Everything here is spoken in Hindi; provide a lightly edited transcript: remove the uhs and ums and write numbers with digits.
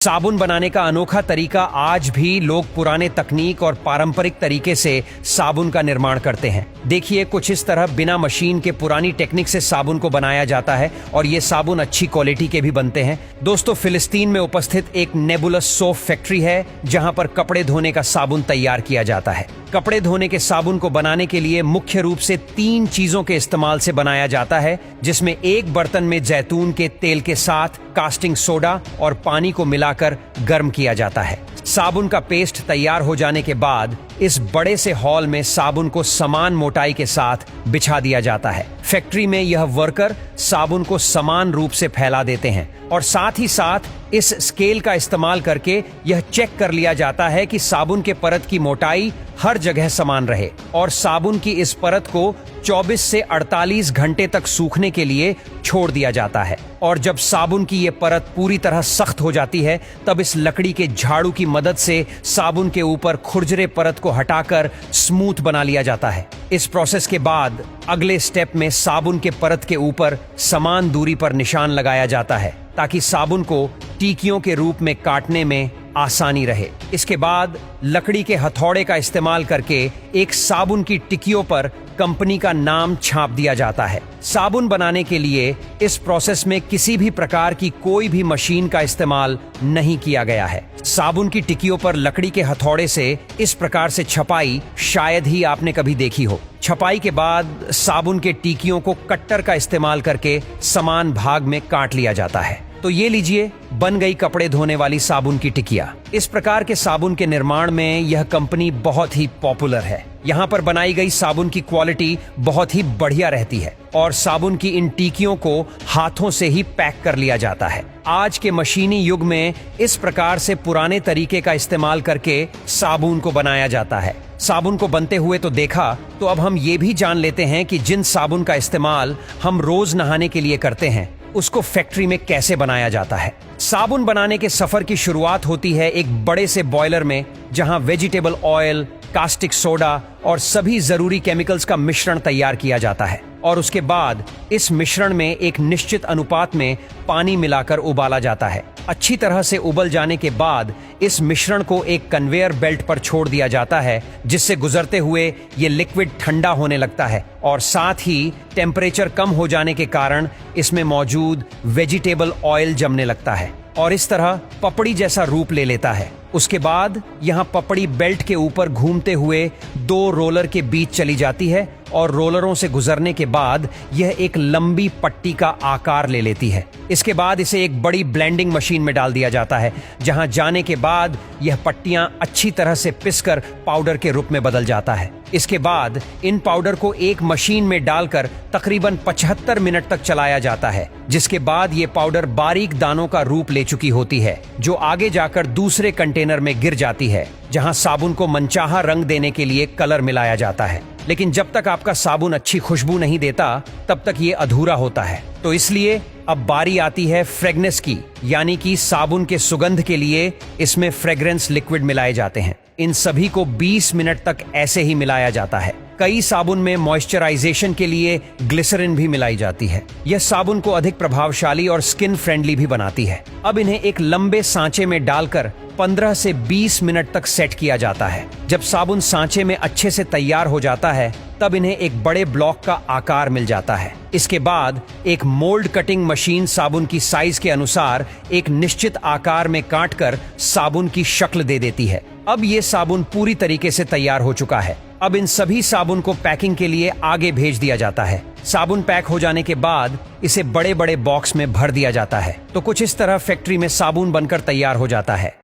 साबुन बनाने का अनोखा तरीका आज भी लोग पुराने तकनीक और पारंपरिक तरीके से साबुन का निर्माण करते हैं। देखिए, कुछ इस तरह बिना मशीन के पुरानी टेक्निक से साबुन को बनाया जाता है और ये साबुन अच्छी क्वालिटी के भी बनते हैं। दोस्तों, फिलिस्तीन में उपस्थित एक नेबुलस सोप फैक्ट्री है जहां पर कपड़े धोने का साबुन तैयार किया जाता है। कपड़े धोने के साबुन को बनाने के लिए मुख्य रूप से 3 चीजों के इस्तेमाल से बनाया जाता है, जिसमें एक बर्तन में जैतून के तेल के साथ कास्टिंग सोडा और पानी को मिलाकर गर्म किया जाता है। साबुन का पेस्ट तैयार हो जाने के बाद इस बड़े से हॉल में साबुन को समान मोटाई के साथ बिछा दिया जाता है। फैक्ट्री में यह वर्कर साबुन को समान रूप से फैला देते हैं और साथ ही साथ इस स्केल का इस्तेमाल करके यह चेक कर लिया जाता है कि साबुन के परत की मोटाई हर जगह समान रहे और साबुन की इस परत को 24 से 48 घंटे तक सूखने के लिए छोड़ दिया जाता है। और जब साबुन की ये परत पूरी तरह सख्त हो जाती है, तब इस लकड़ी के झाड़ू की मदद से साबुन के ऊपर खुरदरे परत को हटाकर स्मूथ बना लिया जाता है। इस प्रोसेस के बाद अगले स्टेप में साबुन के परत के ऊपर समान दूरी पर निशान लगाया जाता है ताकि साबुन को टिकियों के रूप में काटने में आसानी रहे। इसके बाद लकड़ी के हथौड़े का इस्तेमाल करके एक साबुन की टिकियों पर कंपनी का नाम छाप दिया जाता है। साबुन बनाने के लिए इस प्रोसेस में किसी भी प्रकार की कोई भी मशीन का इस्तेमाल नहीं किया गया है। साबुन की टिकियों पर लकड़ी के हथौड़े से इस प्रकार से छपाई शायद ही आपने कभी देखी हो। छपाई के बाद साबुन के टिकियों को कट्टर का इस्तेमाल करके समान भाग में काट लिया जाता है। तो ये लीजिए, बन गई कपड़े धोने वाली साबुन की टिकिया। इस प्रकार के साबुन के निर्माण में यह कंपनी बहुत ही पॉपुलर है। यहाँ पर बनाई गई साबुन की क्वालिटी बहुत ही बढ़िया रहती है और साबुन की इन टिकियों को हाथों से ही पैक कर लिया जाता है। आज के मशीनी युग में इस प्रकार से पुराने तरीके का इस्तेमाल करके साबुन को बनाया जाता है। साबुन को बनते हुए तो देखा, तो अब हम ये भी जान लेते हैं कि जिन साबुन का इस्तेमाल हम रोज नहाने के लिए करते हैं, उसको फैक्ट्री में कैसे बनाया जाता है। साबुन बनाने के सफर की शुरुआत होती है एक बड़े से बॉयलर में, जहां वेजिटेबल ऑयल, कास्टिक सोडा और सभी जरूरी केमिकल्स का मिश्रण तैयार किया जाता है और उसके बाद इस मिश्रण में एक निश्चित अनुपात में पानी मिलाकर उबाला जाता है। अच्छी तरह से उबल जाने के बाद इस मिश्रण को एक कन्वेयर बेल्ट पर छोड़ दिया जाता है, जिससे गुजरते हुए ये लिक्विड ठंडा होने लगता है और साथ ही टेम्परेचर कम हो जाने के कारण इसमें मौजूद वेजिटेबल ऑयल जमने लगता है और इस तरह पपड़ी जैसा रूप ले लेता है। उसके बाद यहाँ पपड़ी बेल्ट के ऊपर घूमते हुए 2 रोलर के बीच चली जाती है और रोलरों से गुजरने के बाद यह एक लंबी पट्टी का आकार ले लेती है। इसके बाद इसे एक बड़ी ब्लेंडिंग मशीन में डाल दिया जाता है, जहां जाने के बाद यह पट्टियां अच्छी तरह से पिसकर पाउडर के रूप में बदल जाता है। इसके बाद इन पाउडर को एक मशीन में डालकर तकरीबन 75 मिनट तक चलाया जाता है, जिसके बाद ये पाउडर बारीक दानों का रूप ले चुकी होती है, जो आगे जाकर दूसरे कंटेनर में गिर जाती है, जहां साबुन को मनचाहा रंग देने के लिए कलर मिलाया जाता है। लेकिन जब तक आपका साबुन अच्छी खुशबू नहीं देता, तब तक ये अधूरा होता है। तो इसलिए अब बारी आती है फ्रेगनेंस की, यानी कि साबुन के सुगंध के लिए इसमें फ्रेग्रेंस लिक्विड मिलाए जाते हैं। इन सभी को 20 मिनट तक ऐसे ही मिलाया जाता है। कई साबुन में मॉइस्चराइजेशन के लिए ग्लिसरीन भी मिलाई जाती है। यह साबुन को अधिक प्रभावशाली और स्किन फ्रेंडली भी बनाती है। अब इन्हें एक लंबे सांचे में डालकर 15 से 20 मिनट तक सेट किया जाता है। जब साबुन सांचे में अच्छे से तैयार हो जाता है, तब इन्हें एक बड़े ब्लॉक का आकार मिल जाता है। इसके बाद एक मोल्ड कटिंग मशीन साबुन की साइज के अनुसार एक निश्चित आकार में काटकर साबुन की शक्ल दे देती है। अब ये साबुन पूरी तरीके से तैयार हो चुका है। अब इन सभी साबुन को पैकिंग के लिए आगे भेज दिया जाता है। साबुन पैक हो जाने के बाद इसे बड़े बड़े बॉक्स में भर दिया जाता है। तो कुछ इस तरह फैक्ट्री में साबुन बनकर तैयार हो जाता है।